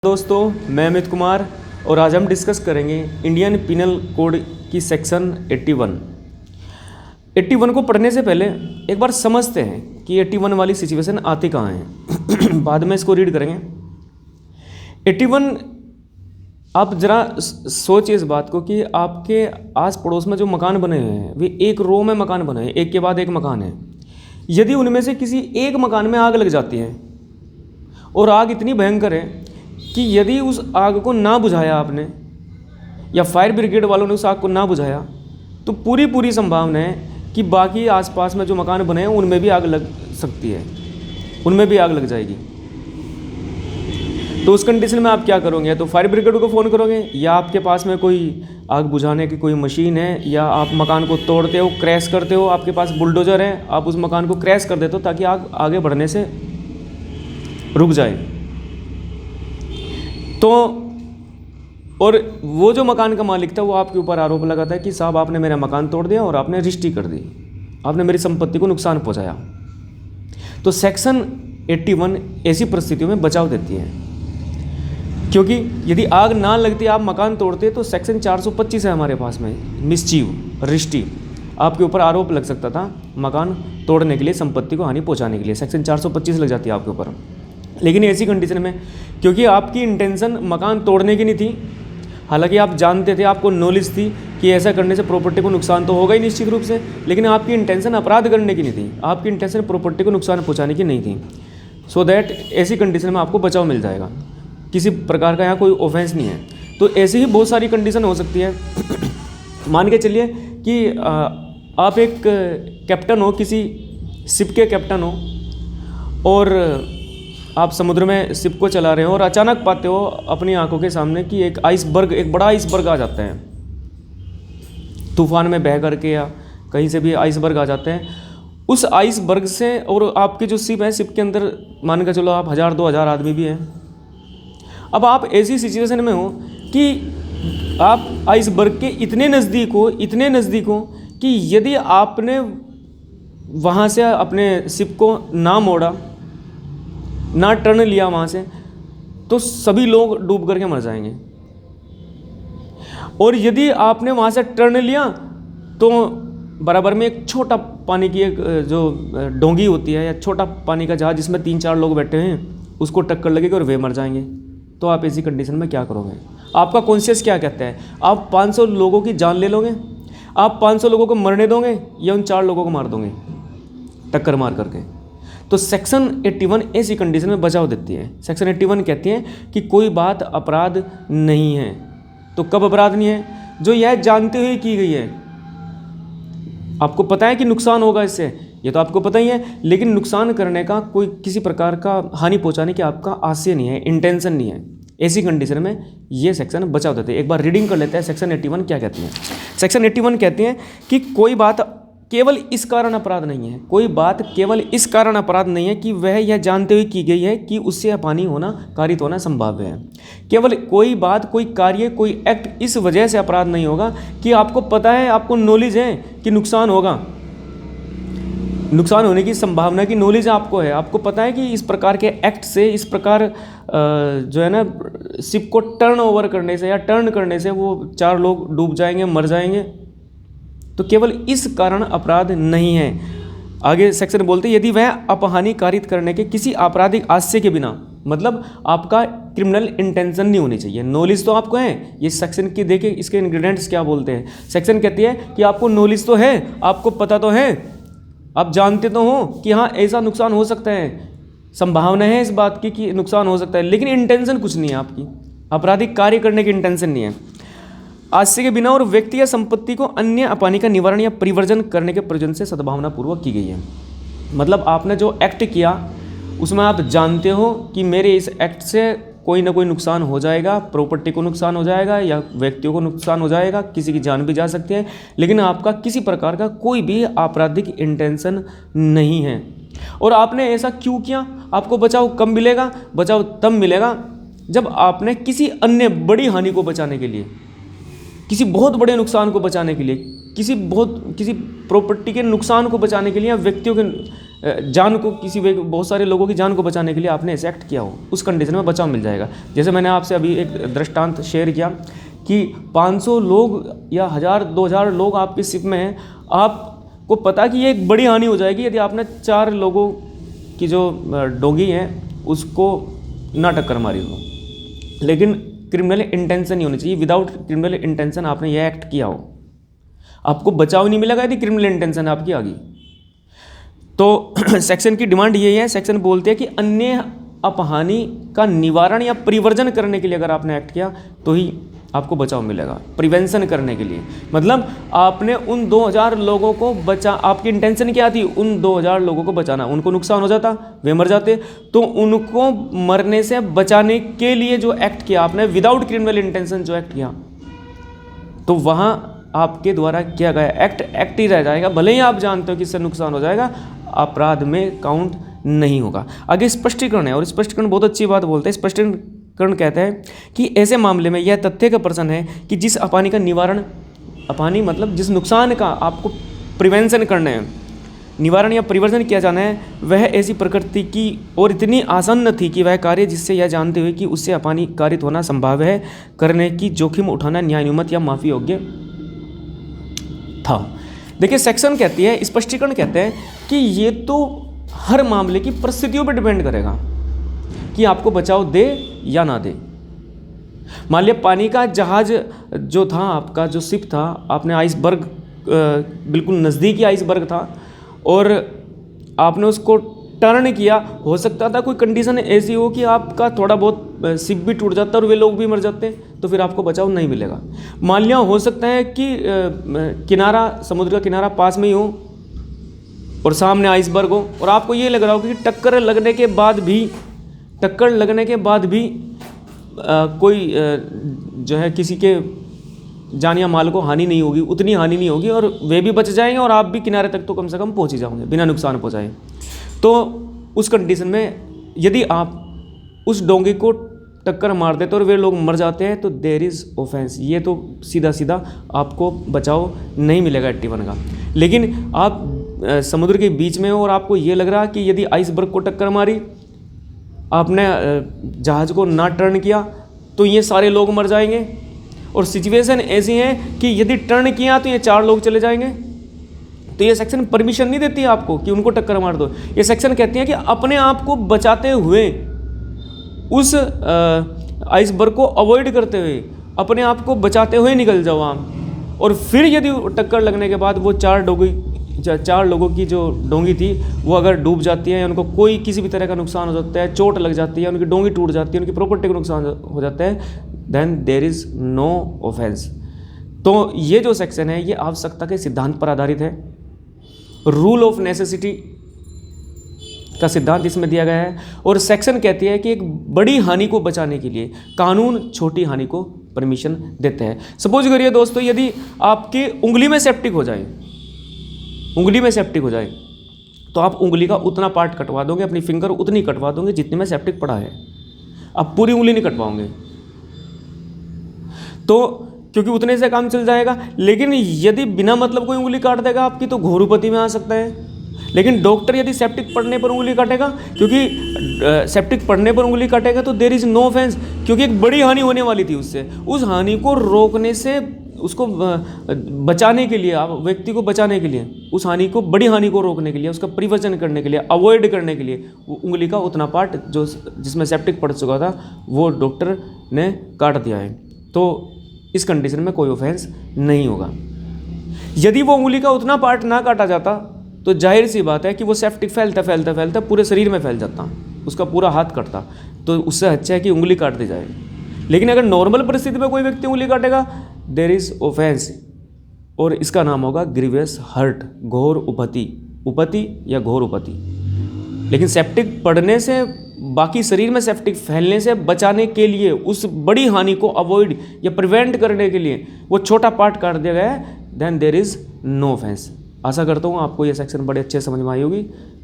दोस्तों, मैं अमित कुमार और आज हम डिस्कस करेंगे इंडियन पिनल कोड की सेक्शन 81 को पढ़ने से पहले एक बार समझते हैं कि 81 वाली सिचुएशन आती कहाँ है। बाद में इसको रीड करेंगे। 81, आप ज़रा सोचिए इस बात को कि आपके आस पड़ोस में जो मकान बने हुए हैं वे एक रो में मकान बने हैं, एक के बाद एक मकान है। यदि उनमें से किसी एक मकान में आग लग जाती है और आग इतनी भयंकर है कि यदि उस आग को ना बुझाया आपने या फायर ब्रिगेड वालों ने उस आग को ना बुझाया तो पूरी संभावना है कि बाकी आसपास में जो मकान बने हैं उनमें भी आग लग सकती है, उनमें भी आग लग जाएगी। तो उस कंडीशन में आप क्या करोगे? तो फायर ब्रिगेड को फ़ोन करोगे या आपके पास में कोई आग बुझाने की कोई मशीन है या आप मकान को तोड़ते हो, क्रैश करते हो, आपके पास बुलडोज़र है, आप उस मकान को क्रैश कर देते हो ताकि आग आगे बढ़ने से रुक जाए। तो और वो जो मकान का मालिक था वो आपके ऊपर आरोप लगाता है कि साहब आपने मेरा मकान तोड़ दिया और आपने रजिस्ट्री कर दी, आपने मेरी संपत्ति को नुकसान पहुंचाया। तो सेक्शन 81 ऐसी परिस्थितियों में बचाव देती है, क्योंकि यदि आग ना लगती, आप मकान तोड़ते तो सेक्शन 425 है हमारे पास में, मिसचीव, रजिस्ट्री, आपके ऊपर आरोप लग सकता था मकान तोड़ने के लिए, संपत्ति को हानि पहुँचाने के लिए, सेक्शन 425 लग जाती है आपके ऊपर। लेकिन ऐसी कंडीशन में क्योंकि आपकी इंटेंशन मकान तोड़ने की नहीं थी, हालांकि आप जानते थे, आपको नॉलेज थी कि ऐसा करने से प्रॉपर्टी को नुकसान तो होगा ही निश्चित रूप से, लेकिन आपकी इंटेंशन अपराध करने की नहीं थी, आपकी इंटेंशन प्रॉपर्टी को नुकसान पहुंचाने की नहीं थी। सो दैट ऐसी कंडीशन में आपको बचाव मिल जाएगा, किसी प्रकार का यहाँ कोई ऑफेंस नहीं है। तो ऐसी ही बहुत सारी कंडीशन हो सकती है। मान के चलिए कि आप एक कैप्टन हो, किसी शिप के कैप्टन हो और आप समुद्र में शिप को चला रहे हो और अचानक पाते हो अपनी आंखों के सामने कि एक आइसबर्ग, एक बड़ा आइसबर्ग आ जाता है, तूफान में बह करके या कहीं से भी आइसबर्ग आ जाते हैं। उस आइसबर्ग से, और आपकी जो शिप है, शिप के अंदर मान के चलो आप 1000-2000 आदमी भी हैं। अब आप ऐसी सिचुएशन में हो कि आप आइसबर्ग के इतने नज़दीक हो कि यदि आपने वहाँ से अपने शिप को ना मोड़ा, ना टर्न लिया वहाँ से, तो सभी लोग डूब करके मर जाएंगे। और यदि आपने वहाँ से टर्न लिया तो बराबर में एक छोटा पानी की एक जो डोंगी होती है या छोटा पानी का जहाज जिसमें 3-4 लोग बैठे हैं, उसको टक्कर लगेगी और वे मर जाएंगे। तो आप ऐसी कंडीशन में क्या करोगे? आपका कॉन्शियस क्या कहता है? आप 500 लोगों की जान ले लोगे? आप 500 लोगों को मरने दोगे या उन 4 लोगों को मार दोगे टक्कर मार करके? तो सेक्शन 81 ऐसी कंडीशन में बचाव देती है। सेक्शन 81 कहती है कि कोई बात अपराध नहीं है। तो कब अपराध नहीं है? जो यह जानते हुए की गई है, आपको पता है कि नुकसान होगा इससे, ये तो आपको पता ही है, लेकिन नुकसान करने का कोई किसी प्रकार का हानि पहुंचाने की आपका आशय नहीं है, इंटेंशन नहीं है, ऐसी कंडीशन में ये सेक्शन बचाव देते हैं। एक बार रीडिंग कर लेते हैं सेक्शन 81 क्या कहती है। सेक्शन 81 कहती है कि कोई बात केवल इस कारण अपराध नहीं है, कोई बात केवल इस कारण अपराध नहीं है कि वह यह जानते हुए की गई है कि उससे हानि होना, कारित होना संभाव्य है। केवल कोई बात, कोई कार्य, कोई एक्ट इस वजह से अपराध नहीं होगा कि आपको पता है, आपको नॉलेज है कि नुकसान होगा, नुकसान होने की संभावना की नॉलेज आपको है, आपको पता है कि इस प्रकार के एक्ट से, इस प्रकार जो है ना, शिप को टर्न ओवर करने से या टर्न करने से वो 4 लोग डूब जाएंगे, मर जाएंगे। तो केवल इस कारण अपराध नहीं है। आगे सेक्शन बोलते हैं, यदि वह अपहानि कारित करने के किसी आपराधिक आशय के बिना, मतलब आपका क्रिमिनल इंटेंशन नहीं होनी चाहिए। नॉलेज तो आपको है, ये सेक्शन की देखिए इसके इंग्रेडिएंट्स क्या बोलते हैं। सेक्शन कहती है कि आपको नॉलेज तो है, आपको पता तो है, आप जानते तो हो कि हाँ ऐसा नुकसान हो सकता है, संभावना है इस बात की कि नुकसान हो सकता है, लेकिन इंटेंशन कुछ नहीं है आपकी, आपराधिक कार्य करने की इंटेंशन नहीं है। आशय के बिना और व्यक्ति या संपत्ति को अन्य अपहानि का निवारण या परिवर्जन करने के प्रयोजन से सद्भावना पूर्वक की गई है। मतलब आपने जो एक्ट किया उसमें आप जानते हो कि मेरे इस एक्ट से कोई ना कोई नुकसान हो जाएगा, प्रॉपर्टी को नुकसान हो जाएगा या व्यक्तियों को नुकसान हो जाएगा, किसी की जान भी जा सकती है, लेकिन आपका किसी प्रकार का कोई भी आपराधिक इंटेंशन नहीं है। और आपने ऐसा क्यों किया? आपको बचाव कब मिलेगा? बचाव तब मिलेगा जब आपने किसी अन्य बड़ी हानि को बचाने के लिए, किसी बहुत बड़े नुकसान को बचाने के लिए किसी प्रॉपर्टी के नुकसान को बचाने के लिए या व्यक्तियों के जान को बहुत सारे लोगों की जान को बचाने के लिए आपने ऐसे एक्ट किया हो, उस कंडीशन में बचाव मिल जाएगा। जैसे मैंने आपसे अभी एक दृष्टांत शेयर किया कि 500 लोग या 1000-2000 लोग आपकी शिप में हैं, आपको पता कि ये एक बड़ी हानि हो जाएगी यदि आपने 4 लोगों की जो डोगी हैं उसको ना टक्कर मारी हो, लेकिन क्रिमिनल इंटेंशन नहीं होनी चाहिए। विदाउट क्रिमिनल इंटेंशन आपने यह एक्ट किया हो, आपको बचाव नहीं मिलेगा यदि क्रिमिनल इंटेंशन आपकी आ गई। तो सेक्शन की डिमांड यही है, सेक्शन बोलते हैं कि अन्य अपहानि का निवारण या परिवर्जन करने के लिए अगर आपने एक्ट किया तो ही आपको बचाव मिलेगा। प्रिवेंशन करने के लिए मतलब आपने उन 2000 लोगों को आपकी इंटेंशन क्या थी, उन 2000 लोगों को बचाना। उनको नुकसान हो जाता, वे मर जाते, तो उनको मरने से बचाने के लिए जो एक्ट किया आपने, विदाउट क्रिमिनल इंटेंशन जो एक्ट किया, तो वहाँ आपके द्वारा किया गया एक्ट ही रह जाएगा। भले ही आप जानते हो कि इससे नुकसान हो जाएगा, अपराध में काउंट नहीं होगा। आगे स्पष्टीकरण है, और स्पष्टीकरण बहुत अच्छी बात बोलते हैं। स्पष्टीकरण कहता है कि ऐसे मामले में यह तथ्य का प्रश्न है कि जिस अपहानि का निवारण, अपहानि मतलब जिस नुकसान का आपको प्रिवेंशन करना है, निवारण या परिवर्तन किया जाना है, वह ऐसी प्रकृति की और इतनी आसन्न थी कि वह कार्य जिससे यह जानते हुए कि उससे अपहानि कारित होना संभव है करने की जोखिम उठाना न्यायानुमत या माफी योग्य था। देखिए सेक्शन कहती है, स्पष्टीकरण कहते हैं कि ये तो हर मामले की परिस्थितियों पर डिपेंड करेगा कि आपको बचाव दे या ना दे। मान लिया पानी का जहाज जो था, आपका जो शिप था, आपने आइसबर्ग, बिल्कुल नज़दीकी आइसबर्ग था और आपने उसको टर्न किया। हो सकता था कोई कंडीशन ऐसी हो कि आपका थोड़ा बहुत शिप भी टूट जाता और वे लोग भी मर जाते, तो फिर आपको बचाव नहीं मिलेगा। मान लिया हो सकता है कि किनारा, समुद्र का किनारा पास में ही हो और सामने आइसबर्ग हो, और आपको ये लग रहा हो कि टक्कर लगने के बाद भी कोई जो है किसी के जान या माल को हानि नहीं होगी, उतनी हानि नहीं होगी, और वे भी बच जाएंगे और आप भी किनारे तक तो कम से कम पहुंच ही जाओगे बिना नुकसान पहुंचाए। तो उस कंडीशन में यदि आप उस डोंगी को टक्कर मार देते और वे लोग मर जाते हैं तो देयर इज़ ऑफेंस, ये तो सीधा सीधा आपको बचाव नहीं मिलेगा 81 का। लेकिन आप समुद्र के बीच में हो और आपको ये लग रहा कि यदि आइसबर्ग को टक्कर मारी, आपने जहाज़ को ना टर्न किया तो ये सारे लोग मर जाएंगे, और सिचुएशन ऐसी है कि यदि टर्न किया तो ये 4 लोग चले जाएंगे। तो ये सेक्शन परमिशन नहीं देती है आपको कि उनको टक्कर मार दो। ये सेक्शन कहती है कि अपने आप को बचाते हुए, उस आइसबर्ग को अवॉइड करते हुए, अपने आप को बचाते हुए निकल जाओ आप। और फिर यदि टक्कर लगने के बाद वो 4 लोगों की जो डोंगी थी वो अगर डूब जाती है या उनको कोई किसी भी तरह का नुकसान हो जाता है, चोट लग जाती है, उनकी डोंगी टूट जाती है, उनकी प्रॉपर्टी को नुकसान हो जाता है, then there is no offence. तो ये जो सेक्शन है ये आवश्यकता के सिद्धांत पर आधारित है। रूल ऑफ नेसेसिटी का सिद्धांत इसमें दिया गया है, और सेक्शन कहती है कि एक बड़ी हानि को बचाने के लिए कानून छोटी हानि को परमिशन देते हैं। सपोज करिए दोस्तों, यदि आपकी उंगली में सेप्टिक हो जाए, तो आप उंगली का उतना पार्ट कटवा दोगे, अपनी फिंगर उतनी कटवा दोगे जितने में सेप्टिक पड़ा है, आप पूरी उंगली नहीं कटवाओगे, तो क्योंकि उतने से काम चल जाएगा। लेकिन यदि बिना मतलब कोई उंगली काट देगा आपकी तो घोरुपति में आ सकता है। लेकिन डॉक्टर यदि सेप्टिक पड़ने पर उंगली काटेगा, क्योंकि सेप्टिक पड़ने पर उंगली काटेगा तो देयर इज़ नो ऑफेंस, क्योंकि एक बड़ी हानि होने वाली थी उससे। उस हानि को रोकने से, उसको बचाने के लिए, आप व्यक्ति को बचाने के लिए, उस हानि को, बड़ी हानि को रोकने के लिए, उसका परिवर्तन करने के लिए, अवॉइड करने के लिए उंगली का उतना पार्ट जो जिसमें सेप्टिक पड़ चुका था वो डॉक्टर ने काट दिया है। तो इस कंडीशन में कोई ऑफेंस नहीं होगा। यदि वो उंगली का उतना पार्ट ना काटा जाता तो जाहिर सी बात है कि वो सेप्टिक फैलता पूरे शरीर में फैल जाता, उसका पूरा हाथ कटता। तो उससे अच्छा है कि उंगली काट दी जाए। लेकिन अगर नॉर्मल परिस्थिति में कोई व्यक्ति उंगली काटेगा, देयर इज ऑफेंस, और इसका नाम होगा ग्रीवियस हर्ट, घोर उपति या घोर उपति। लेकिन सेप्टिक पड़ने से, बाकी शरीर में सेप्टिक फैलने से बचाने के लिए, उस बड़ी हानि को अवॉइड या प्रिवेंट करने के लिए वो छोटा पार्ट काट दिया गया है, then there is no offence. आशा करता हूँ आपको ये सेक्शन बड़े अच्छे समझ में आई होगी।